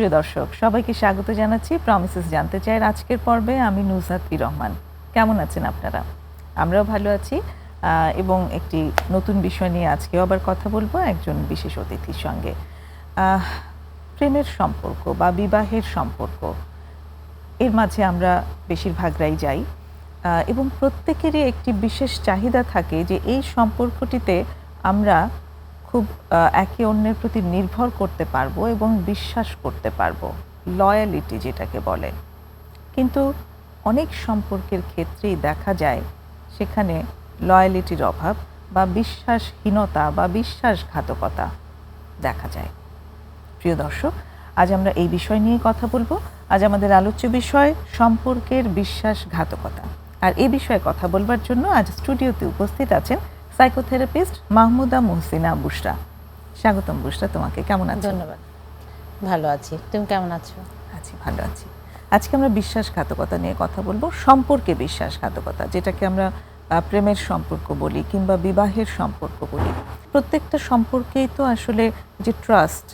সুপ্রিয় দর্শক, সবাইকে স্বাগত জানাচ্ছি প্রমিসেস জানতে চাইয়ের আজকের পর্বে। আমি নুজহাত রহমান। কেমন আছেন আপনারা? আমরাও ভালো আছি এবং একটি নতুন বিষয় নিয়ে আজকেও আবার কথা বলবো একজন বিশেষ অতিথির সঙ্গে। প্রেমের সম্পর্ক বা বিবাহের সম্পর্ক, এর মাঝে আমরা বেশিরভাগরাই যাই এবং প্রত্যেকেরই একটি বিশেষ চাহিদা থাকে যে এই সম্পর্কটিতে আমরা খুব একে অন্যের প্রতি নির্ভর করতে পারবো এবং বিশ্বাস করতে পারবো, লয়ালিটি যেটাকে বলে। কিন্তু অনেক সম্পর্কের ক্ষেত্রেই দেখা যায় সেখানে লয়ালিটির অভাব বা বিশ্বাসহীনতা বা বিশ্বাসঘাতকতা দেখা যায়। প্রিয় দর্শক, আজ আমরা এই বিষয় নিয়ে কথা বলবো। আজ আমাদের আলোচ্য বিষয় সম্পর্কের বিশ্বাসঘাতকতা। আর এই বিষয়ে কথা বলবার জন্য আজ স্টুডিওতে উপস্থিত আছেন সাইকোথেরাপিস্ট মাহমুদা মুহসিনা বুশরা। স্বাগতম বুশরা, তোমাকে। কেমন আছো? ধন্যবাদ, ভালো আছি। তুমি কেমন আছো? আছি, ভালো আছি। আজকে আমরা বিশ্বাসঘাতকতা নিয়ে কথা বলবো। সম্পর্কে বিশ্বাসঘাতকতা, যেটাকে আমরা প্রেমের সম্পর্ক বলি কিংবা বিবাহের সম্পর্ক বলি। প্রত্যেকটা সম্পর্কেই তো আসলে যে ট্রাস্ট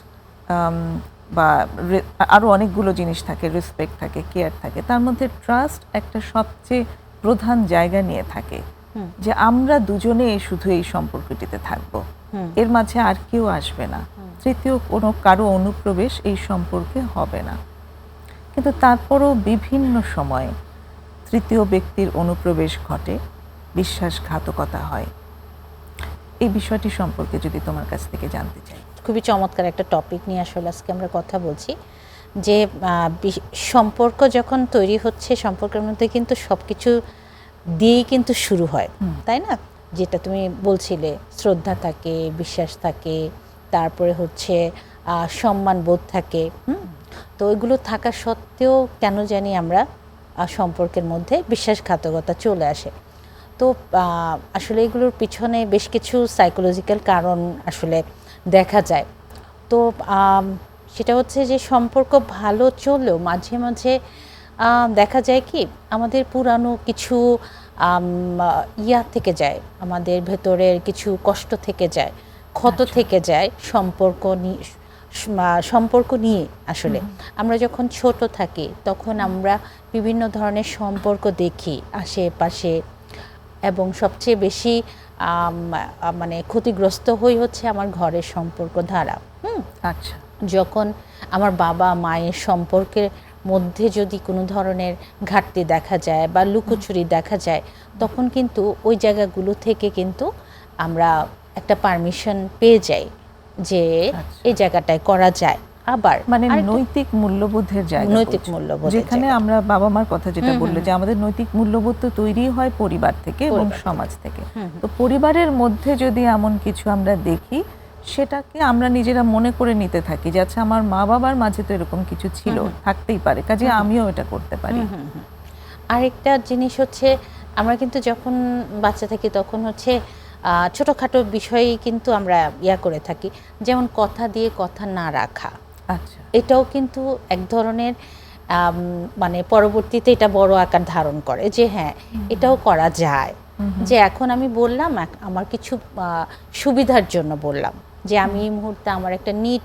বা আরও অনেকগুলো জিনিস থাকে, রেসপেক্ট থাকে, কেয়ার থাকে, তার মধ্যে ট্রাস্ট একটা সবচেয়ে প্রধান জায়গা নিয়ে থাকে, যে আমরা দুজনে শুধু এই সম্পর্কটিতে থাকবো, এর মাঝে আর কেউ আসবে না, তৃতীয় কোনো কারো অনুপ্রবেশ এই সম্পর্কে হবে না। কিন্তু তারপরও বিভিন্ন সময়ে তৃতীয় ব্যক্তির অনুপ্রবেশ ঘটে, বিশ্বাসঘাতকতা হয়। এই বিষয়টি সম্পর্কে যদি তোমার কাছ থেকে জানতে চাই। খুবই চমৎকার একটা টপিক নিয়ে আসলে আজকে আমরা কথা বলছি, যে সম্পর্ক যখন তৈরি হচ্ছে, সম্পর্কের মধ্যে কিন্তু সব কিছু দিয়েই কিন্তু শুরু হয়, তাই না? যেটা তুমি বলছিলে, শ্রদ্ধা থাকে, বিশ্বাস থাকে, তারপরে হচ্ছে সম্মান বোধ থাকে। তো ওইগুলো থাকা সত্ত্বেও কেন জানি আমরা সম্পর্কের মধ্যে বিশ্বাসঘাতকতা চলে আসে। তো আসলে এগুলোর পিছনে বেশ কিছু সাইকোলজিক্যাল কারণ আসলে দেখা যায়। তো সেটা হচ্ছে যে সম্পর্ক ভালো চললেও মাঝে মাঝে দেখা যায় কি আমাদের পুরানো কিছু ইয়া থেকে যায়, আমাদের ভেতরের কিছু কষ্ট থেকে যায়, ক্ষত থেকে যায় সম্পর্ক নিয়ে। আসলে আমরা যখন ছোট থাকি তখন আমরা বিভিন্ন ধরনের সম্পর্ক দেখি আশেপাশে, এবং সবচেয়ে বেশি মানে ক্ষতিগ্রস্ত হই হচ্ছে আমার ঘরের সম্পর্ক ধারা। আচ্ছা, যখন আমার বাবা মায়ের সম্পর্কের মধ্যে যদি কোনো ধরনের ঘাটতি দেখা যায় বা লুকোচুরি দেখা যায়, তখন কিন্তু ওই জায়গাগুলো থেকে কিন্তু আমরা একটা পারমিশন পেয়ে যাই যে এই জায়গাটায় করা যায়। আবার মানে নৈতিক মূল্যবোধের জায়গা, নৈতিক মূল্যবোধ, যেখানে আমরা বাবা মার কথা যেটা বললে, যে আমাদের নৈতিক মূল্যবোধ তো তৈরি হয় পরিবার থেকে এবং সমাজ থেকে। তো পরিবারের মধ্যে যদি এমন কিছু আমরা দেখি, সেটাকে আমরা নিজেরা মনে করে নিতে থাকি যে আচ্ছা, আমার মা বাবার মাঝে তো এরকম কিছু ছিল, থাকতেই পারে, কাজে আমিও এটা করতে পারি। আরেকটা জিনিস হচ্ছে, আমরা কিন্তু যখন বাচ্চা থাকি তখন হচ্ছে ছোটোখাটো বিষয়ে কিন্তু আমরা করে থাকি, যেমন কথা দিয়ে কথা না রাখা। আচ্ছা, এটাও কিন্তু এক ধরনের মানে পরবর্তীতে এটা বড় আকার ধারণ করে, যে হ্যাঁ এটাও করা যায়। যে এখন আমি বললাম আমার কিছু সুবিধার জন্য বললাম, যে আমি এই মুহূর্তে আমার একটা নিড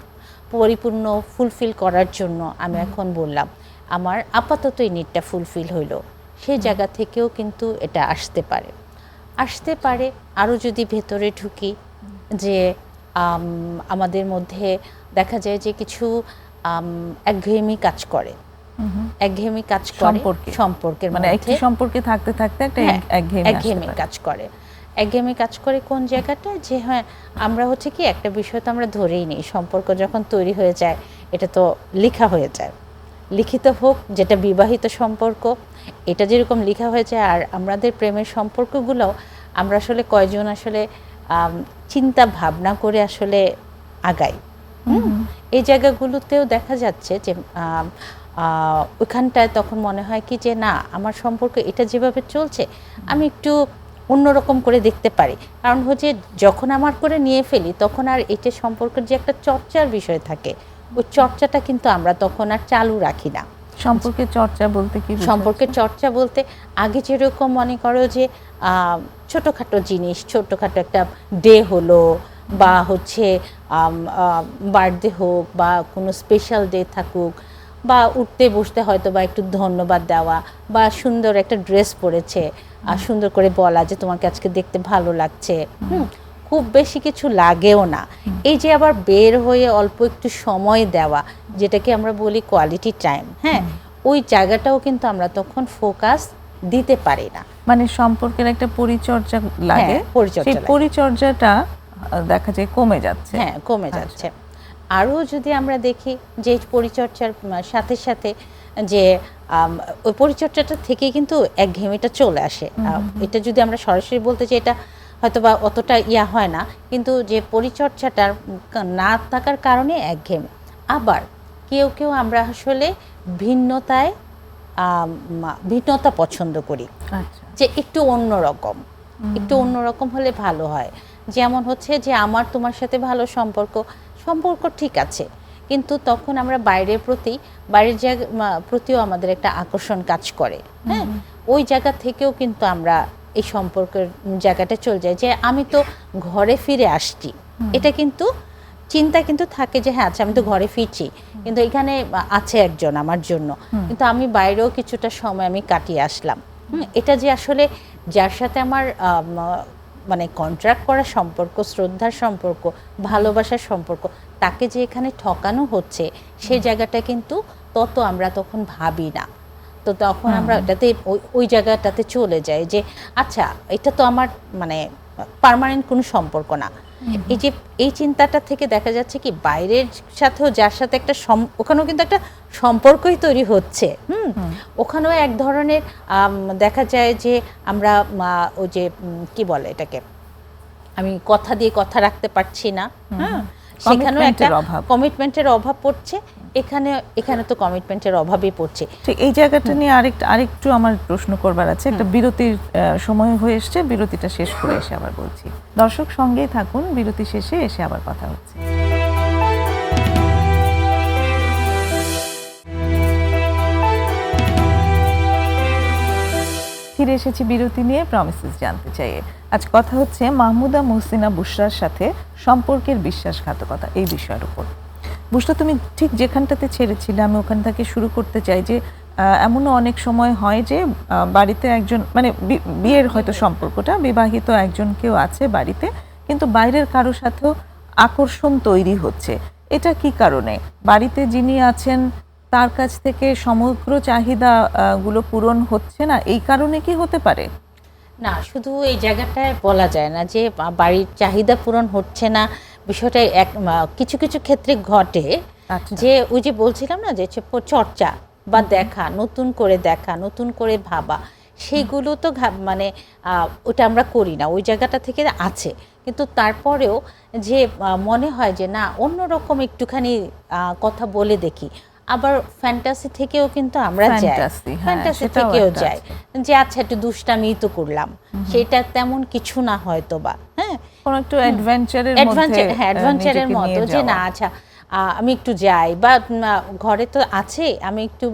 পরিপূর্ণ ফুলফিল করার জন্য আমি এখন বললাম, আমার আপাতত এই নিডটা ফুলফিল হইল। সেই জায়গা থেকেও কিন্তু এটা আসতে পারে। আরও যদি ভেতরে ঢুকি, যে আমাদের মধ্যে দেখা যায় যে কিছু একঘেয়েমি কাজ করে, সম্পর্কের মানে একটি সম্পর্কে থাকতে থাকতে একটা একঘেয়েমি কাজ করে। কোন জায়গাটা, যে হ্যাঁ আমরা হচ্ছে কি একটা বিষয় তো আমরা ধরেই নিই, সম্পর্ক যখন তৈরি হয়ে যায় এটা তো লেখা হয়ে যায়, লিখিত হোক, যেটা বিবাহিত সম্পর্ক এটা যেরকম লেখা হয়ে যায়। আর আমাদের প্রেমের সম্পর্কগুলোও আমরা আসলে কয়জন আসলে চিন্তা ভাবনা করে আসলে আগাই। এই জায়গাগুলোতেও দেখা যাচ্ছে যে ওইখানটায় তখন মনে হয় কি যে না, আমার সম্পর্ক এটা যেভাবে চলছে আমি একটু অন্যরকম করে দেখতে পারি। কারণ হচ্ছে যখন আমার করে নিয়ে ফেলি, তখন আর এটা সম্পর্কের যে একটা চর্চার বিষয় থাকে, ওই চর্চাটা কিন্তু আমরা তখন আর চালু রাখি না। সম্পর্কের চর্চা বলতে কি? সম্পর্কের চর্চা বলতে আগে যেরকম মনে করো যে ছোটোখাটো জিনিস, ছোটোখাটো একটা ডে হলো, বা হচ্ছে বার্থডে হোক বা কোনো স্পেশাল ডে থাকুক, বা উঠতে বসতে হয়তো বা একটু ধন্যবাদ দেওয়া, বা সুন্দর একটা ড্রেস পরেছে আর সুন্দর করে বলা যে তোমাকে আজকে দেখতে ভালো লাগছে। খুব বেশি কিছু লাগেও না। এই যে আবার বের হয়ে অল্প একটু সময় দেওয়া, যেটাকে আমরা বলি কোয়ালিটি টাইম, হ্যাঁ, ওই জায়গাটাও কিন্তু আমরা তখন ফোকাস দিতে পারি না। মানে সম্পর্কের একটা পরিচর্যা লাগে, সেই পরিচর্যাটা দেখা যায় কমে যাচ্ছে। হ্যাঁ, কমে যাচ্ছে। আরও যদি আমরা দেখি যে পরিচর্যার সাথে সাথে যে ওই পরিচর্যাটা থেকে কিন্তু একঘেয়েমিটা চলে আসে। এটা যদি আমরা সরাসরি বলতে চাই, এটা হয়তো বা অতটা ইয়া হয় না, কিন্তু যে পরিচর্যাটার না থাকার কারণে একঘেয়েমি। আবার কেউ কেউ আমরা আসলে ভিন্নতা পছন্দ করি, যে একটু অন্যরকম, একটু অন্যরকম হলে ভালো হয়। যেমন হচ্ছে যে আমার তোমার সাথে ভালো সম্পর্ক ঠিক আছে, কিন্তু তখন আমরা বাইরের প্রতিও আমাদের একটা আকর্ষণ কাজ করে, হ্যাঁ, ওই জায়গা থেকেও কিন্তু আমরা এই সম্পর্কের জায়গাটা চলে যায় যে আমি তো ঘরে ফিরে আসছি। এটা কিন্তু চিন্তা কিন্তু থাকে যে হ্যাঁ আচ্ছা আমি তো ঘরে ফিরছি, কিন্তু এখানে আছে একজন আমার জন্য, কিন্তু আমি বাইরেও কিছুটা সময় আমি কাটিয়ে আসলাম। এটা যে আসলে যার সাথে আমার মানে কন্ট্রাক্ট করা সম্পর্ক, শ্রদ্ধার সম্পর্ক, ভালোবাসার সম্পর্ক, তাকে যে এখানে ঠকানো হচ্ছে, সেই জায়গাটা কিন্তু আমরা তখন ভাবি না। তো তখন আমরা এটাতে ওই জায়গাটাতে চলে যাই যে আচ্ছা এটা তো আমার মানে পার্মানেন্ট কোনো সম্পর্ক না। এই চিন্তাটা থেকে দেখা যাচ্ছে কি বাইরের সাথেও যার সাথে একটা ওখানেও কিন্তু একটা সম্পর্কই তৈরি হচ্ছে। ওখানেও এক ধরনের দেখা যায় যে আমরা ওই যে কি বলে এটাকে, আমি কথা দিয়ে কথা রাখতে পারছি না, হ্যাঁ, সেখানেও একটা কমিটমেন্টের অভাব পড়ছে। এখানে তো কমিটমেন্টের অভাবই পড়ছে। ঠিক এই জায়গাটা নিয়ে আরেকটু আমার প্রশ্ন করবার আছে। একটা বিরতির সময় হয়ে এসছে, বিরতিটা শেষ করে এসে আবার বলছি। দর্শক সঙ্গেই থাকুন, বিরতি শেষে এসে আবার কথা হচ্ছে। ফিরে এসেছি বিরতি নিয়ে প্রমিসেস জানতে চাই। আজ কথা হচ্ছে মাহমুদা মুহসিনা বুশরার সাথে সম্পর্কের বিশ্বাসঘাতকতা এই বিষয়ের উপর। বুশরা, তুমি ঠিক যেখানটাতে ছেড়েছিলে আমি ওখান থেকে শুরু করতে চাই যে এমনও অনেক সময় হয় যে বাড়িতে একজন মানে বিয়ের হয়তো সম্পর্কটা, বিবাহিত একজন কেউ আছে বাড়িতে, কিন্তু বাইরের কারোর সাথেও আকর্ষণ তৈরি হচ্ছে। এটা কি কারণে? বাড়িতে যিনি আছেন তার কাছ থেকে সমগ্র চাহিদা গুলো পূরণ হচ্ছে না, এই কারণে কি হতে পারে? না, শুধু এই জায়গাটায় বলা যায় না যে বাড়ির চাহিদা পূরণ হচ্ছে না। বিষয়টা কিছু কিছু ক্ষেত্রে ঘটে। যে ওই যে বলছিলাম না যে চর্চা বা দেখা, নতুন করে ভাবা, সেগুলো তো মানে ওটা আমরা করি না, ওই জায়গাটা থেকে আছে। কিন্তু তারপরেও যে মনে হয় যে না অন্যরকম একটুখানি কথা বলে দেখি, আবার ফ্যান্টাসি থেকেও কিন্তু আমরা ফ্যান্টাসি থেকেও যাই যে আচ্ছা একটু দুষ্টামি তো করলাম, সেটা তেমন কিছু না হয়তো বা, হ্যাঁ, কোন একটু অ্যাডভেঞ্চারের মতো যে না আচ্ছা আমি একটু যাই, বা ঘরে তো আছে আমি একটু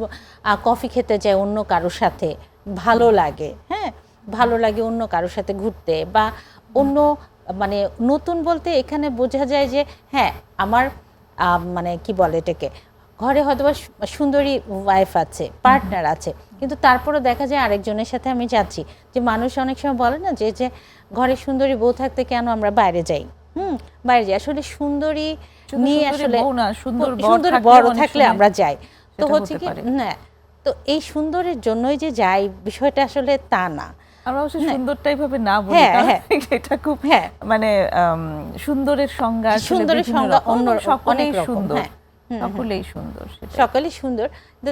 কফি খেতে যাই অন্য কারোর সাথে, ভালো লাগে, হ্যাঁ, ভালো লাগে অন্য কারোর সাথে ঘুরতে, বা অন্য মানে নতুন বলতে এখানে বোঝা যায় যে হ্যাঁ আমার মানে কি বলে এটাকে, ঘরে হয়তো সুন্দরী ওয়াইফ আছে, পার্টনার আছে, কিন্তু তারপরে দেখা যায় আরেকজনের সাথে আমি যাচ্ছি। যে মানুষ অনেক সময় বলে না যে ঘরে সুন্দরী বউ থাকতে কেন আমরা বাইরে যাই, বাইরে যাই, আসলে সুন্দরী নিয়ে আসলে সুন্দর বড় থাকলে আমরা যাই। তো হচ্ছে কি না, তো এই সুন্দরের জন্যই যে যাই বিষয়টা আসলে তা না। আমরা অবশ্য সুন্দরটাই ভাবে না বলি, এটা খুব মানে সুন্দরের সংজ্ঞা অন্য, সকলেই সুন্দর, সকলেই সুন্দর।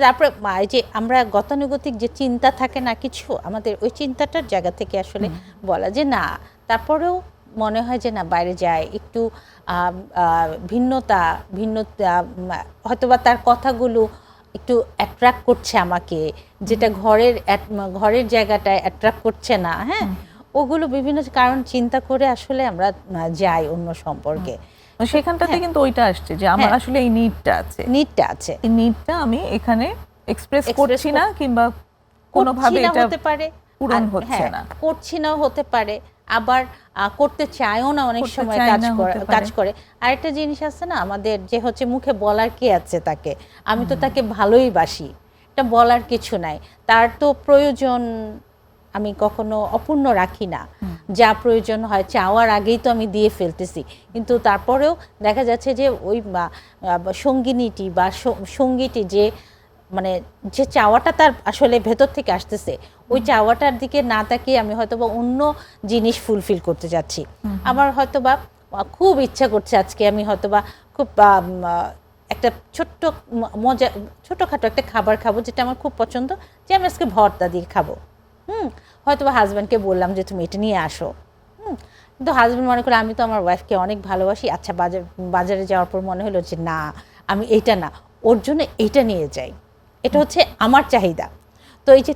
তারপরে যে আমরা গতানুগতিক যে চিন্তা থাকে না কিছু আমাদের, ওই চিন্তাটার জায়গা থেকে আসলে বলা যে না, তারপরেও মনে হয় যে না বাইরে যায় একটু ভিন্নতা হয়তোবা তার কথাগুলো একটু অ্যাট্রাক্ট করছে আমাকে, যেটা ঘরের জায়গাটায় অ্যাট্রাক্ট করছে না, হ্যাঁ, ওগুলো বিভিন্ন কারণ চিন্তা করে আসলে আমরা যাই অন্য সম্পর্কে। সেখানটাতে কিন্তু ওইটা আসছে যে আমার আসলে এই নিডটা আছে, এই নিডটা আমি এখানে এক্সপ্রেস করছি না, কিংবা কোনোভাবে এটা হতে পারে পূরণ হচ্ছে না, করছি নাও হতে পারে। আবার করতে চায়ও না, অনেক করতে সময় চায় কাজ না, করে হতে পারে। কাজ করে। আরেকটা জিনিস আছে না আমাদের, যে হচ্ছে মুখে বলার কি আছে তাকে, আমি তো তাকে ভালোই বাসি, এটা বলার কিছু নাই, তার তো প্রয়োজন আমি কখনো অপূর্ণ রাখি না। যা প্রয়োজন হয় চাওয়ার আগেই তো আমি দিয়ে ফেলতেছি, কিন্তু তারপরেও দেখা যাচ্ছে যে ওই সঙ্গিনীটি বা সঙ্গীটি যে মানে যে চাওয়াটা তার আসলে ভেতর থেকে আসতেছে, ওই চাওয়াটার দিকে না তাকিয়ে আমি হয়তোবা অন্য জিনিস ফুলফিল করতে যাচ্ছি। আমার হয়তোবা খুব ইচ্ছা করছে আজকে আমি হয়তোবা খুব একটা ছোট্ট মজা ছোটোখাটো একটা খাবার খাবো যেটা আমার খুব পছন্দ, যে আমি আজকে ভর্তা দিয়ে খাবো। হয়তোবা হাজব্যান্ডকে বললাম যে তুমি এটা নিয়ে আসো। কিন্তু হাজব্যান্ড মনে করে আমি তো আমার ওয়াইফকে অনেক ভালোবাসি, আচ্ছা বাজারে যাওয়ার পর মনে হলো যে না, আমি এইটা না, ওর জন্য এইটা নিয়ে যাই। এটা হচ্ছে আমার চাহিদা। তো এই যে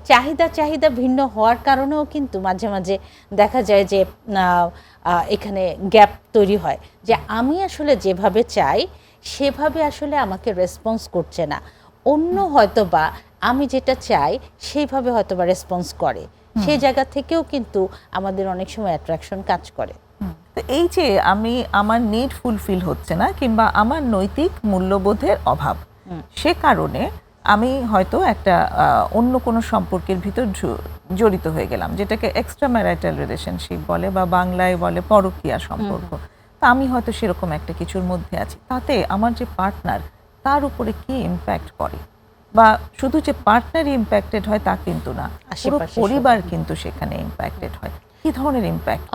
চাহিদা ভিন্ন হওয়ার কারণেও কিন্তু মাঝে মাঝে দেখা যায় যে এখানে গ্যাপ তৈরি হয়, যে আমি আসলে যেভাবে চাই সেভাবে আসলে আমাকে রেসপন্স করছে না, অন্য হয়তোবা আমি যেটা চাই সেইভাবে হয়তোবা রেসপন্স করে। সেই জায়গা থেকেও কিন্তু আমাদের অনেক সময় অ্যাট্রাকশন কাজ করে। তো এই যে আমি আমার নিড ফুলফিল হচ্ছে না কিংবা আমার নৈতিক মূল্যবোধের অভাব, সে কারণে আমি হয়তো একটা অন্য কোনো সম্পর্কের ভিতর জড়িত হয়ে গেলাম, যেটাকে এক্সট্রা ম্যারিটাল রিলেশনশিপ বলে বা বাংলায় বলে পরকীয়া সম্পর্ক। তা আমি হয়তো সেরকম একটা কিছুর মধ্যে আছি, তাতে আমার যে পার্টনার তার উপরে কি ইম্প্যাক্ট করে, বা শুধু যে পার্টনারই ইম্প্যাক্টেড হয় তা কিন্তু না, পুরো পরিবার কিন্তু সেখানে ইম্প্যাক্টেড হয়। কি ধরনের ইম্প্যাক্ট?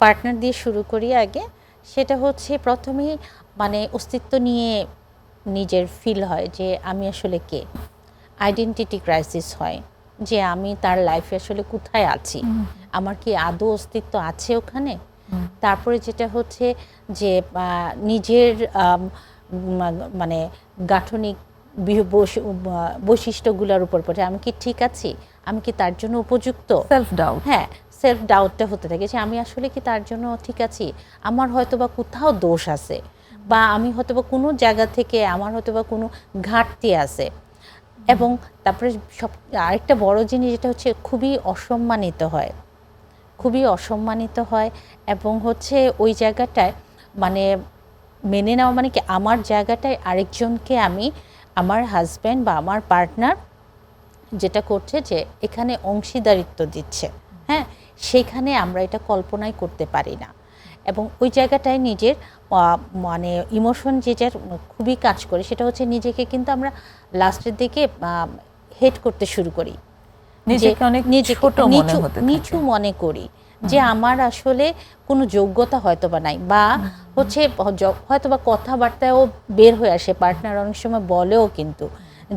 পার্টনার দিয়ে শুরু করি আগে। সেটা হচ্ছে প্রথমেই মানে অস্তিত্ব নিয়ে নিজের ফিল হয় যে আমি আসলে কে, আইডেন্টিটি ক্রাইসিস হয়, যে আমি তার লাইফে আসলে কোথায় আছি, আমার কি আদৌ অস্তিত্ব আছে ওখানে। তারপরে যেটা হচ্ছে যে নিজের মানে গাঠনিক বৈশিষ্ট্যগুলোর উপর পড়ে, আমি কি ঠিক আছি, আমি কি তার জন্য উপযুক্ত। Self doubt. হ্যাঁ, সেলফ ডাউটটা হতে থাকে যে আমি আসলে কি তার জন্য ঠিক আছি, আমার হয়তো বা কোথাও দোষ আছে, বা আমি হয়তো বা কোনো জায়গা থেকে আমার হয়তো বা কোনো ঘাটতি আছে। এবং তারপরে আরেকটা বড় জিনিস যেটা হচ্ছে খুবই অসম্মানিত হয়, এবং হচ্ছে ওই জায়গাটায় মানে মেনে নেওয়া মানে কি আমার জায়গাটায় আরেকজনকে আমি, আমার হাজব্যান্ড বা আমার পার্টনার যেটা করছে যে এখানে অংশীদারিত্ব দিচ্ছে, হ্যাঁ, সেখানে আমরা এটা কল্পনাই করতে পারি না। এবং ওই জায়গাটায় নিজের মানে ইমোশন যেটার খুবই কাজ করে, সেটা হচ্ছে নিজেকে কিন্তু আমরা লাস্টের দিকে হেট করতে শুরু করি, নিজেকে অনেক ছোট মনে হতে থাকে, নিচু মনে করি যে আমার আসলে কোনো যোগ্যতা হয়তোবা নাই, বা হচ্ছে হয়তোবা কথাবার্তায়ও বের হয়ে আসে, পার্টনার অনেক সময় বলেও কিন্তু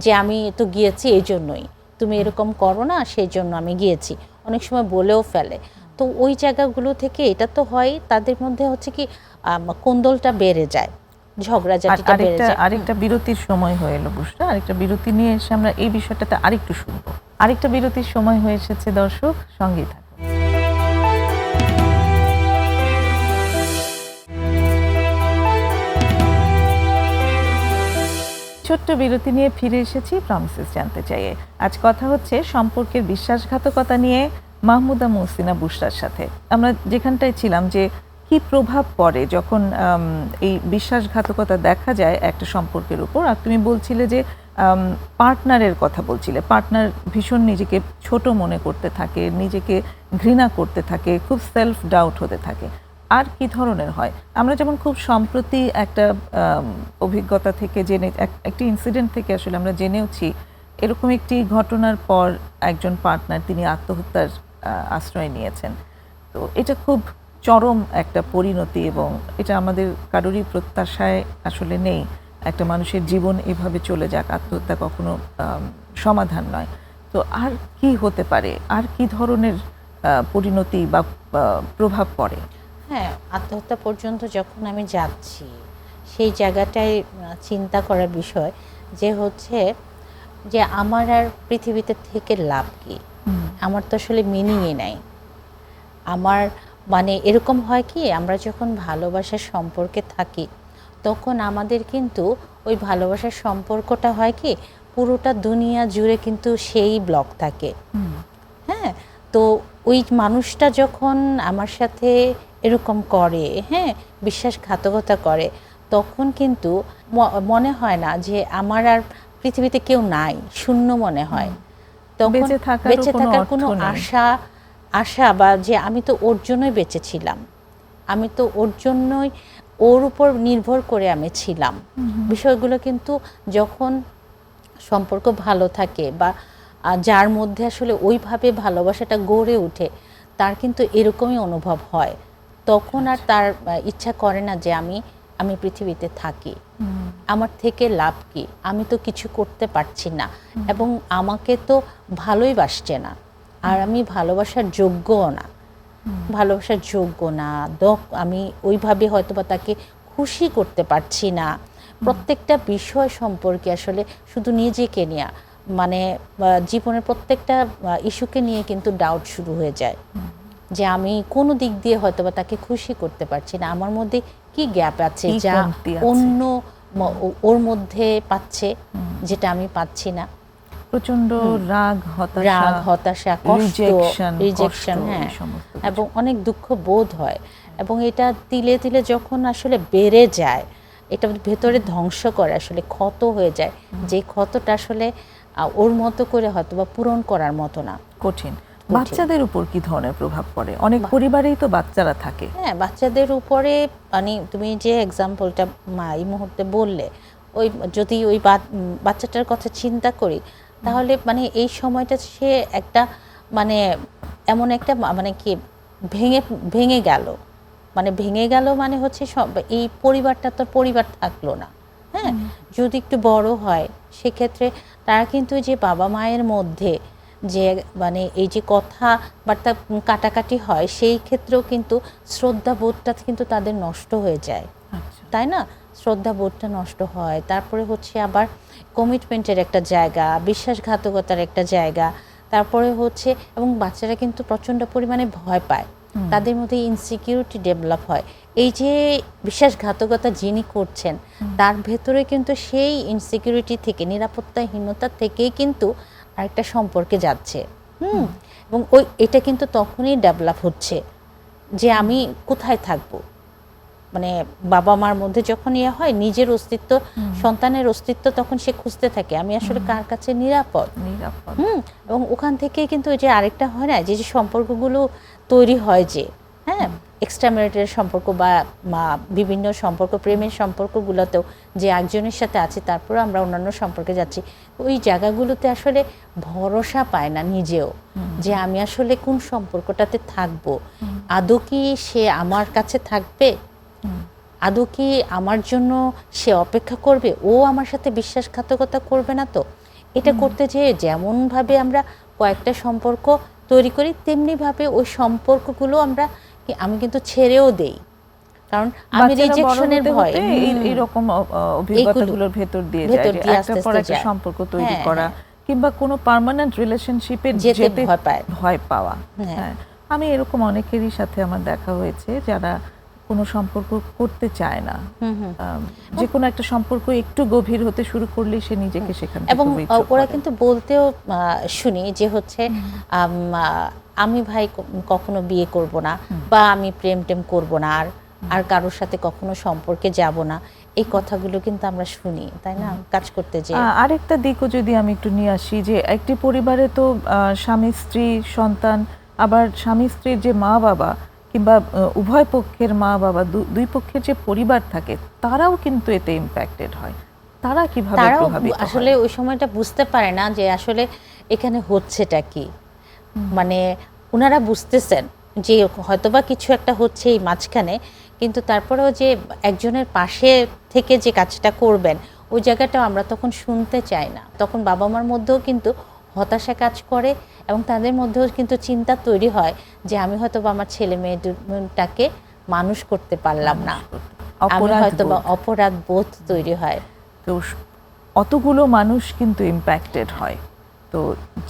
যে আমি তো গিয়েছি এই জন্যই, তুমি এরকম করো না সেই জন্য আমি গিয়েছি, অনেক সময় বলেও ফেলে। তো ওই জায়গাগুলো থেকে এটা তো হয়, তাদের মধ্যে হচ্ছে কি কোন্দলটা বেড়ে যায়, ঝগড়াঝাটিটা বেড়ে যায়। আরেকটা বিরতির সময় হয়ে এলো বুসরা, আরেকটা বিরতি নিয়ে এসে আমরা এই বিষয়টাতে আরেকটু শুনবো। আরেকটা বিরতির সময় হয়ে এসেছে, দর্শক সঙ্গেই থাকুন। ছোট্ট বিরতি নিয়ে ফিরে এসেছি প্রমিসেস জানতে চাইয়ে। আজ কথা হচ্ছে সম্পর্কের বিশ্বাসঘাতকতা নিয়ে মাহমুদা মহসিনা বুশরার সাথে। আমরা যেখানটায় ছিলাম যে কি প্রভাব পড়ে যখন এই বিশ্বাসঘাতকতা দেখা যায় একটা সম্পর্কের উপর। আর তুমি বলছিলে যে পার্টনারের কথা বলছিলে, পার্টনার ভীষণ নিজেকে ছোট মনে করতে থাকে, নিজেকে ঘৃণা করতে থাকে, খুব সেলফ ডাউট হতে থাকে। আর কি ধরনের হয়? আমরা যেমন খুব সম্প্রতি একটা অভিজ্ঞতা থেকে একটি ইনসিডেন্ট থেকে আসলে আমরা জেনেওছি, এরকম একটি ঘটনার পর একজন পার্টনার তিনি আত্মহত্যার আশ্রয় নিয়েছেন। তো এটা খুব চরম একটা পরিণতি, এবং এটা আমাদের কারোরই প্রত্যাশায় আসলে নেই একটা মানুষের জীবন এভাবে চলে যাক, আত্মহত্যা কখনো সমাধান নয়। তো আর কি হতে পারে, আর কি ধরনের পরিণতি বা প্রভাব পড়ে? হ্যাঁ, আত্মহত্যা পর্যন্ত যখন আমি যাচ্ছি সেই জায়গাটায় চিন্তা করার বিষয় যে হচ্ছে যে আমার আর পৃথিবীতে থেকে লাভ কি, আমার তো আসলে মিনিংই নাই। আমার মানে এরকম হয় কি, আমরা যখন ভালোবাসার সম্পর্কে থাকি তখন আমাদের কিন্তু ওই ভালোবাসার সম্পর্কটা হয় কি পুরোটা দুনিয়া জুড়ে কিন্তু সেই ব্লক থাকে। হ্যাঁ, তো ওই মানুষটা যখন আমার সাথে এরকম করে, হ্যাঁ, বিশ্বাসঘাতকতা করে, তখন কিন্তু মনে হয় না যে আমার আর পৃথিবীতে কেউ নাই, শূন্য মনে হয়। তখন বেঁচে থাকার কোনো অর্থ নেই। আশা বা যে আমি তো ওর জন্যই বেঁচে ছিলাম, আমি তো ওর জন্যই, ওর উপর নির্ভর করে আমি ছিলাম। বিষয়গুলো কিন্তু যখন সম্পর্ক ভালো থাকে বা যার মধ্যে আসলে ওইভাবে ভালোবাসাটা গড়ে ওঠে, তার কিন্তু এরকমই অনুভব হয়। তখন আর তার ইচ্ছা করে না যে আমি পৃথিবীতে থাকি, আমার থেকে লাভ কি, আমি তো কিছু করতে পারছি না, এবং আমাকে তো ভালোই বাসছে না, আর আমি ভালোবাসার যোগ্যও না, আমি ওইভাবে হয়তো বা তাকে খুশি করতে পারছি না। প্রত্যেকটা বিষয় সম্পর্কে আসলে শুধু নিজেকে নিয়ে, মানে জীবনের প্রত্যেকটা ইস্যুকে নিয়ে কিন্তু ডাউট শুরু হয়ে যায় যে আমি কোনো দিক দিয়ে হয়তো বা তাকে খুশি করতে পারছি না, আমার মধ্যে কি গ্যাপ আছে যা অন্য ওর মধ্যে পাচ্ছে, যেটা আমি পাচ্ছি না। প্রচন্ড রাগ, হতাশা, কষ্ট, রিজেকশন, হ্যাঁ, এবং অনেক দুঃখ বোধ হয়। এবং এটা তিলে তিলে যখন আসলে বেড়ে যায়, এটা ভেতরে ধ্বংস করে, আসলে ক্ষত হয়ে যায়, যে ক্ষতটা আসলে ওর মতো করে হয়তো বা পূরণ করার মতো না। কঠিন। বাচ্চাদের উপর কি ধরনের প্রভাব পড়ে? অনেক পরিবারেই তো বাচ্চারা থাকে। হ্যাঁ, বাচ্চাদের উপরে, মানে তুমি যে এক্সাম্পলটা এই মুহূর্তে বললে, ওই যদি ওই বাচ্চাটার কথা চিন্তা করি, তাহলে মানে এই সময়টা সে একটা, মানে এমন একটা, মানে কি ভেঙে গেল, মানে হচ্ছে সব এই পরিবারটা তো পরিবার থাকলো না। হ্যাঁ, যদি একটু বড় হয় সেক্ষেত্রে তারা কিন্তু যে বাবা মায়ের মধ্যে যে মানে এই যে কথাবার্তা কাটাকাটি হয়, সেই ক্ষেত্রেও কিন্তু শ্রদ্ধাবোধটা কিন্তু তাদের নষ্ট হয়ে যায়, তাই না? শ্রদ্ধাবোধটা নষ্ট হয়। তারপরে হচ্ছে আবার কমিটমেন্টের একটা জায়গা, বিশ্বাসঘাতকতার একটা জায়গা, তারপরে হচ্ছে, এবং বাচ্চারা কিন্তু প্রচণ্ড পরিমাণে ভয় পায়, তাদের মধ্যে ইনসিকিউরিটি ডেভেলপ হয়। এই যে বিশ্বাসঘাতকতা যিনি করছেন, তার ভেতরে কিন্তু সেই ইনসিকিউরিটি থেকে, নিরাপত্তাহীনতা থেকেই কিন্তু আরেকটা সম্পর্কে যাচ্ছে। এবং এটা কিন্তু তখনই ডেভেলপ হচ্ছে যে আমি কোথায় থাকবো, মানে বাবা মার মধ্যে যখন ইয়ে হয়, নিজের অস্তিত্ব, সন্তানের অস্তিত্ব তখন সে খুঁজতে থাকে, আমি আসলে কার কাছে নিরাপদ। এবং ওখান থেকেই কিন্তু ওই যে আরেকটা হয় না, যে সম্পর্কগুলো তৈরি হয়, যে হ্যাঁ, এক্সট্রা ম্যারিটাল সম্পর্ক বা বিভিন্ন সম্পর্ক, প্রেমের সম্পর্কগুলোতেও যে একজনের সাথে আছে, তারপরে আমরা অন্যান্য সম্পর্কে যাচ্ছি, ওই জায়গাগুলোতে আসলে ভরসা পায় না নিজেও, যে আমি আসলে কোন সম্পর্কটাতে থাকবো, আদৌ কি সে আমার কাছে থাকবে, আদৌ কি আমার জন্য সে অপেক্ষা করবে, ও আমার সাথে বিশ্বাসঘাতকতা করবে না তো। এটা করতে যেয়ে যেমনভাবে আমরা কয়েকটা সম্পর্ক তৈরি করি, তেমনিভাবে ওই সম্পর্কগুলো আমি কিন্তু ছেড়েও দেই, কারণ আমি রিজেকশনের ভয়, এইরকম অভিজ্ঞতাগুলোর ভেতর দিয়ে যায়, একটার পর একটা সম্পর্ক তৈরি করা, কিংবা কোনো পার্মানেন্ট রিলেশনশিপে যেতে ভয় পাওয়া। হ্যাঁ, আমি এরকম অনেকেরই সাথে আমার দেখা হয়েছে যারা কোনো সম্পর্ক করতে চায় না, যে কোনো একটা সম্পর্ক একটু গভীর হতে শুরু করলে সে নিজেকে সেখান থেকে, এবং ওরা কিন্তু বলতেও শুনি যে হচ্ছে আমি ভাই কখনো বিয়ে করব না, বা আমি প্রেম টেম করব না, আর কারোর সাথে কখনো সম্পর্কে যাব না, এই কথাগুলো কিন্তু আমরা শুনি, তাই না? কাজ করতে যে আরেকটা দিকও যদি আমি একটু নিয়ে আসি, যে একটি পরিবারে তো স্বামী স্ত্রী সন্তান, আবার স্বামী স্ত্রীর যে মা বাবা, কিংবা উভয় পক্ষের মা বাবা, দুই পক্ষের যে পরিবার থাকে, তারাও কিন্তু এতে ইম্প্যাক্টেড হয়। তারা কিভাবে প্রভাবিত হয়? আসলে ওই সময়টা বুঝতে পারে না যে আসলে এখানে হচ্ছেটা কি, মানে ওনারা বুঝতেছেন যে হয়তোবা কিছু একটা হচ্ছে এই মাঝখানে, কিন্তু তারপরেও যে একজনের পাশে থেকে যে কাজটা করবেন, ওই জায়গাটাও আমরা তখন শুনতে চাই না। তখন বাবা মার মধ্যেও কিন্তু হতাশা কাজ করে, এবং তাদের মধ্যেও কিন্তু চিন্তা তৈরি হয় যে আমি হয়তো বা আমার ছেলে মেয়েটাকে মানুষ করতে পারলাম না, আমি হয়তো বা অপরাধ বোধ তৈরি হয়। তো অতগুলো মানুষ কিন্তু ইম্প্যাক্টেড হয়। তো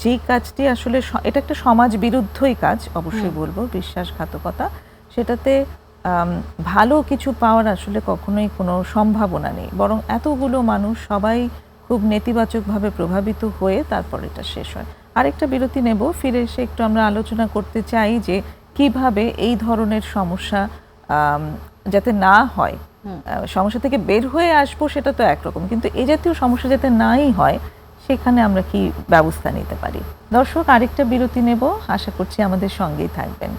যেই কাজটি আসলে, এটা একটা সমাজ বিরুদ্ধই কাজ, অবশ্যই বলবো, বিশ্বাসঘাতকতা, সেটাতে ভালো কিছু পাওয়ার আসলে কখনোই কোনো সম্ভাবনা নেই, বরং এতগুলো মানুষ সবাই খুব নেতিবাচকভাবে প্রভাবিত হয়ে তারপর এটা শেষ হয়। আরেকটা বিরতি নেব, ফিরে এসে একটু আমরা আলোচনা করতে চাই যে কিভাবে এই ধরনের সমস্যা যাতে না হয়, সমস্যা থেকে বের হয়ে আসবো সেটা তো একরকম, কিন্তু এই জাতীয় সমস্যা যাতে নাই হয় সেখানে আমরা কি ব্যবস্থা নিতে পারি। দর্শক, আরেকটা বিরতি নেব, আশা করছি আমাদের সঙ্গেই থাকবেন।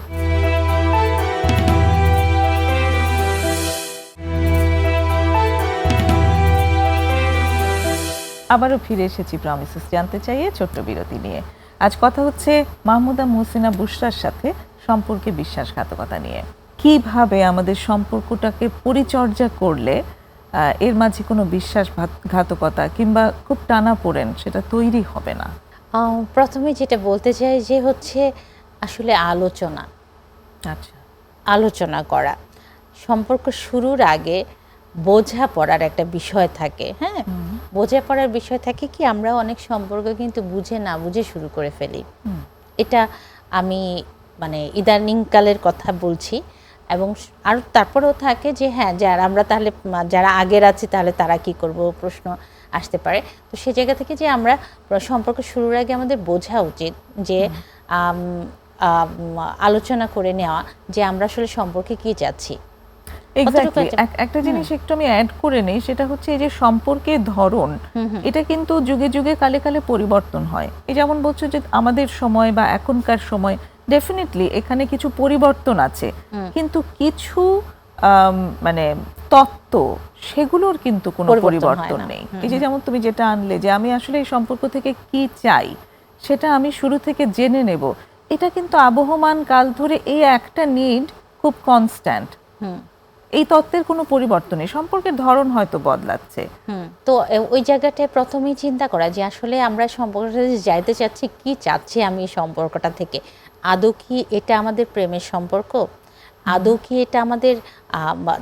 আবারও ফিরে এসেছি প্রমিসেস জানতে চাইয়ে ছোট্ট বিরতি নিয়ে। আজ কথা হচ্ছে মাহমুদা মুহসিনা বুশরার সাথে সম্পর্কে বিশ্বাসঘাতকতা নিয়ে। কিভাবে আমাদের সম্পর্কটাকে পরিচর্যা করলে এর মাঝে কোনো বিশ্বাসঘাতকতা কিংবা খুব টানাপোড়েন সেটা তৈরি হবে না। প্রথমে যেটা বলতে চাই যে হচ্ছে আসলে আলোচনা, আচ্ছা, আলোচনা করা। সম্পর্ক শুরুর আগে বোঝাপড়ার একটা বিষয় থাকে। হ্যাঁ, বোঝাপড়ার বিষয় থাকে কি, আমরা অনেক সম্পর্ক কিন্তু বুঝে না বুঝে শুরু করে ফেলি। এটা আমি মানে ইদানিংকালের কথা বলছি। এবং আর তারপরেও থাকে যে হ্যাঁ, আমরা তাহলে যারা আগের আছি তাহলে তারা কি করব প্রশ্ন আসতে পারে। তো সেই জায়গা থেকে যে আমরা সম্পর্ক শুরুর আগে আমাদের বোঝা উচিত যে আলোচনা করে নেওয়া যে আমরা আসলে সম্পর্কে কি চাচ্ছি। এক্স্যাক্টলি। একটা জিনিস একটু আমি অ্যাড করে নেই, সেটা হচ্ছে এই যে সম্পর্কের ধরন, এটা কিন্তু যুগে যুগে কালে কালে পরিবর্তন হয়। এই যেমন বলছো যে আমাদের সময় বা এখনকার সময় ডেফিনেটলি এখানে কিছু পরিবর্তন আছে, কিন্তু কিছু মানে তত্ত্ব সেগুলোর কিন্তু কোনো পরিবর্তন নেই। এই যে যেমন তুমি যেটা আনলে যে আমি আসলে এই সম্পর্ক থেকে কি চাই সেটা আমি শুরু থেকে জেনে নেব, এটা কিন্তু আবহমান কাল ধরে এই একটা নিড খুব কনস্ট্যান্ট। এই তত্ত্বের কোনো পরিবর্তন নেই, সম্পর্কের ধরন হয়তো বদলাচ্ছে। তো ওই জায়গাটায় প্রথমেই চিন্তা করা যে আসলে আমরা সম্পর্কটা যাইতে চাচ্ছি, কি চাচ্ছি আমি এই সম্পর্কটা থেকে। আদৌ কি এটা আমাদের প্রেমের সম্পর্ক? আদৌ কি এটা আমাদের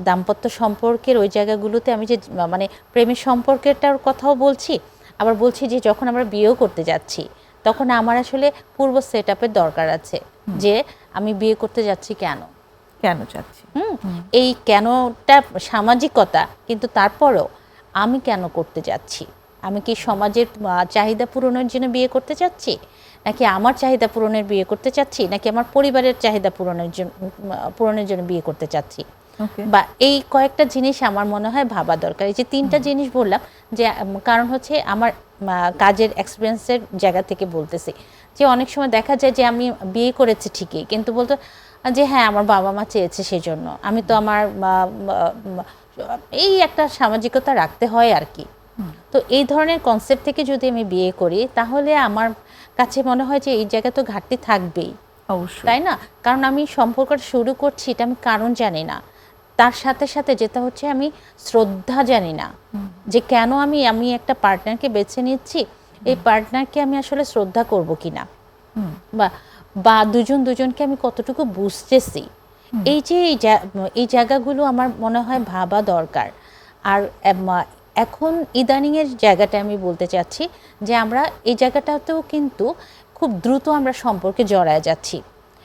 দাম্পত্য সম্পর্কের ওই জায়গাগুলোতে আমি যে মানে প্রেমের সম্পর্কেরটার কথাও বলছি, আবার বলছি যে যখন আমরা বিয়েও করতে যাচ্ছি তখন আমার আসলে পূর্ব সেট আপের দরকার আছে যে আমি বিয়ে করতে যাচ্ছি কেন চাচ্ছি। এই কেনটা সামাজিকতা, কিন্তু তারপরেও আমি কেন করতে যাচ্ছি। আমি কি সমাজের চাহিদা পূরণের জন্য বিয়ে করতে চাচ্ছি, নাকি আমার চাহিদা পূরণের বিয়ে করতে চাচ্ছি, নাকি আমার পরিবারের চাহিদা পূরণের জন্য বিয়ে করতে চাচ্ছি। বা এই কয়েকটা জিনিস আমার মনে হয় ভাবা দরকার। এই যে তিনটা জিনিস বললাম যে কারণ হচ্ছে আমার কাজের এক্সপিরিয়েন্সের জায়গা থেকে বলতেছি যে অনেক সময় দেখা যায় যে আমি বিয়ে করেছি ঠিকই, কিন্তু বলতো যে হ্যাঁ আমার বাবা মা চেয়েছে সেজন্য আমি তো আমার এই একটা সামাজিকতা রাখতে হয় আর কি। তো এই ধরনের কনসেপ্ট থেকে যদি আমি বিয়ে করি তাহলে আমার কাছে মনে হয় যে এই জায়গা তো ঘাটতি থাকবেই, তাই না? কারণ আমি সম্পর্কটা শুরু করছি এটা আমি কারণ জানি না, তার সাথে সাথে যেটা হচ্ছে আমি শ্রদ্ধা জানি না যে কেন আমি একটা পার্টনারকে বেছে নিচ্ছি, এই পার্টনারকে আমি আসলে শ্রদ্ধা করব কিনা, বা দুজনকে আমি কতটুকু বুঝতেছি। এই জায়গাগুলো আমার মনে হয় ভাবা দরকার। আর এখন ইদানিংয়ের জায়গাটা আমি বলতে চাচ্ছি যে আমরা এই জায়গাটাতেও কিন্তু খুব দ্রুত আমরা সম্পর্কে জড়ায় যাচ্ছি।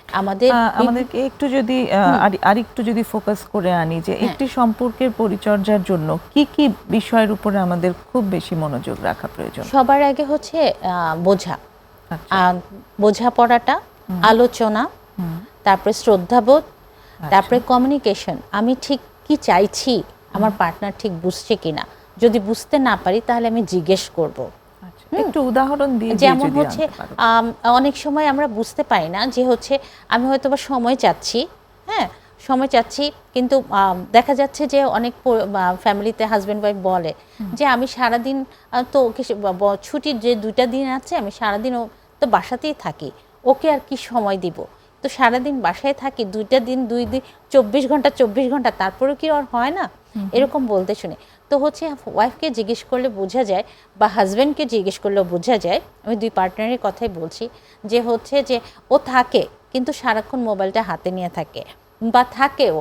আমাদেরকে একটু যদি আরেকটু যদি ফোকাস করে আনি যে একটি সম্পর্কের পরিচর্যার জন্য কি কি বিষয়ের উপরে আমাদের খুব বেশি মনোযোগ রাখা প্রয়োজন। সবার আগে হচ্ছে বোঝাপড়াটা, আলোচনা, তারপরে শ্রদ্ধাবোধ, তারপরে কমিউনিকেশন। আমি ঠিক কি চাইছি আমার পার্টনার ঠিক বুঝছে কিনা, যদি বুঝতে না পারি তাহলে আমি জিজ্ঞেস করব। একটু উদাহরণ দিয়ে, যেমন হচ্ছে অনেক সময় আমরা বুঝতে পারি না যে হচ্ছে আমি হয়তো বা সময় চাচ্ছি, হ্যাঁ সময় চাচ্ছি, কিন্তু দেখা যাচ্ছে যে অনেক ফ্যামিলিতে হাজব্যান্ড ওয়াইফ বলে যে আমি সারাদিন তো ছুটির যে 2টা দিন আছে আমি সারাদিন তো বাসাতেই থাকি, ওকে আর কি সময় দিব। তো সারাদিন বাসায় থাকি, 2টা দিন 2 দিন 24 ঘন্টা তারপরেও কি আর হয় না এরকম বলতে শুনে। তো হচ্ছে ওয়াইফকে জিজ্ঞেস করলে বোঝা যায় বা হাজব্যান্ডকে জিজ্ঞেস করলেও বোঝা যায়, আমি 2 পার্টনারের কথাই বলছি, যে হচ্ছে যে ও থাকে কিন্তু সারাক্ষণ মোবাইলটা হাতে নিয়ে থাকে, বা থাকেও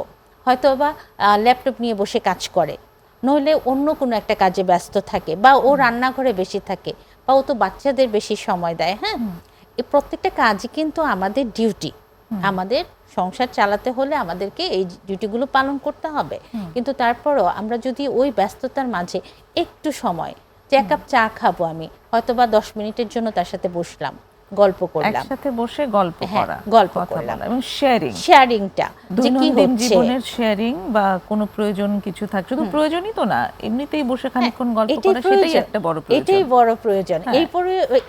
হয়তো বা ল্যাপটপ নিয়ে বসে কাজ করে, নইলে অন্য কোনো একটা কাজে ব্যস্ত থাকে, বা ও রান্নাঘরে বেশি থাকে, বা ও তো বাচ্চাদের বেশি সময় দেয়। হ্যাঁ, এই প্রত্যেকটা কাজই কিন্তু আমাদের ডিউটি, আমাদের সংসার চালাতে হলে আমাদেরকে এই ডিউটিগুলো পালন করতে হবে। কিন্তু তারপরও আমরা যদি ওই ব্যস্ততার মাঝে একটু সময়, যে এক কাপ চা খাবো, আমি হয়তো বা 10 মিনিটের জন্য তার সাথে বসলাম, গল্প করলাম, একসাথে বসে গল্প হ্যাঁ, করা, গল্প কথা করলাম। বলা এবং শেয়ারিং, শেয়ারিংটা যে কি দৈনন্দিন হচ্ছে, জীবনের শেয়ারিং বা কোনো প্রয়োজন কিছু থাকে, শুধু প্রয়োজনই তো না, এমনিতেই বসে খানিকক্ষণ গল্প এটাই করা, সেটাই প্রয়োজন, একটা বড় প্রয়োজন। এটাই বড় প্রয়োজন। হ্যাঁ।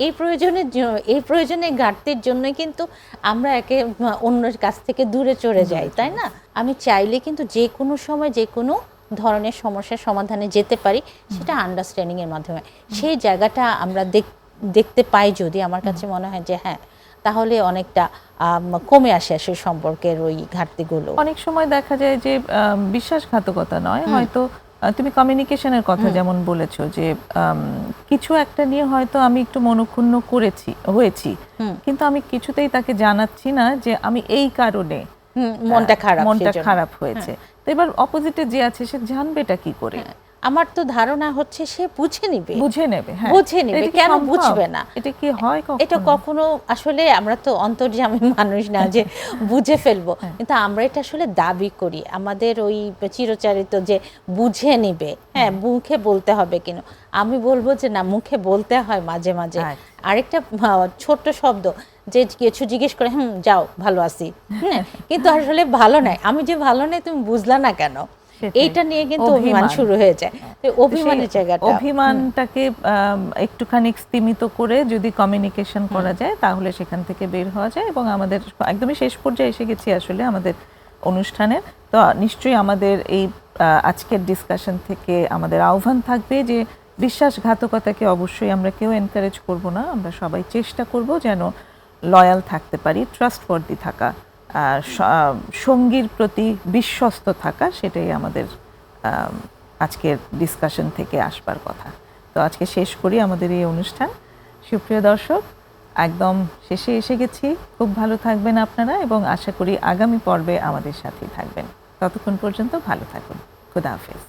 এই প্রয়োজনের ঘাটতির জন্যই কিন্তু আমরা একে অন্যের কাছ থেকে দূরে চলে যাই, তাই না? আমি চাইলে কিন্তু যে কোনো সময় যে কোনো ধরনের সমস্যার সমাধানে যেতে পারি, সেটা আন্ডারস্ট্যান্ডিং এর মাধ্যমে। সেই জায়গাটা আমরা দেখতে পাই যদি, আমার কাছে মনে হয় যে হ্যাঁ, তাহলে অনেকটা কমে আসে সেই সম্পর্কের ওই ঘাটতিগুলো। অনেক সময় দেখা যায় যে বিশ্বাসঘাতকতা নয়, হয়তো তুমি কমিউনিকেশনের কথা যেমন বলেছো যে কিছু একটা নিয়ে হয়তো আমি একটু মনোক্ষুণ্ণ হয়েছি, কিন্তু আমি কিছুতেই তাকে জানাচ্ছি না যে আমি এই কারণে মনটা খারাপ হয়েছে। তো এবার অপোজিটে যে আছে সে জানবেটা কি করে? আমার তো ধারণা হচ্ছে সে বুঝে নিবে, হ্যাঁ, বুঝে নিবে, কেন বুঝবে না? এটা কি হয় কখনো? এটা কখনো আসলে আমরা তো অন্তর্যামী মানুষ না যে বুঝে ফেলবো, কিন্তু আমরা এটা আসলে দাবি করি, আমাদের ওই চিরচারিত যে বুঝে নিবে, হ্যাঁ মুখে বলতে হবে কেন? আমি বলবো যে না, মুখে বলতে হয় মাঝে মাঝে। আরেকটা ছোট্ট শব্দ, যে কিছু জিজ্ঞেস করে যাও ভালো আছি, হ্যাঁ, কিন্তু আসলে ভালো নাই, আমি যে ভালো নাই তুমি বুঝলা না কেন, এইটা নিয়ে কিন্তু অভিমান শুরু হয়ে যায়। তো অভিমানের জায়গাটা, অভিমানটাকে একটুখানি স্তিমিত করে যদি কমিউনিকেশন করা যায়, তাহলে সেখান থেকে বের হওয়া যায়। এবং আমাদের একদমই শেষ পর্যায়ে এসে গেছি আসলে আমাদের অনুষ্ঠানের। তো নিশ্চয়ই আমাদের এই আজকের ডিসকাশন থেকে আমাদের আহ্বান থাকবে যে বিশ্বাসঘাতকতাকে অবশ্যই আমরা কেউ এনকারেজ করব না, আমরা সবাই চেষ্টা করব যেন লয়াল থাকতে পারি, ট্রাস্টওয়ার্দি থাকা, সঙ্গীর প্রতি বিশ্বস্ত থাকা, সেটাই আমাদের আজকের ডিসকাশন থেকে আসবার কথা। তো আজকে শেষ করি আমাদের এই অনুষ্ঠান। সুপ্রিয় দর্শক, একদম শেষে এসে গেছি। খুব ভালো থাকবেন আপনারা এবং আশা করি আগামী পর্বে আমাদের সাথেই থাকবেন। ততক্ষণ পর্যন্ত ভালো থাকুন। খুদা হাফেজ।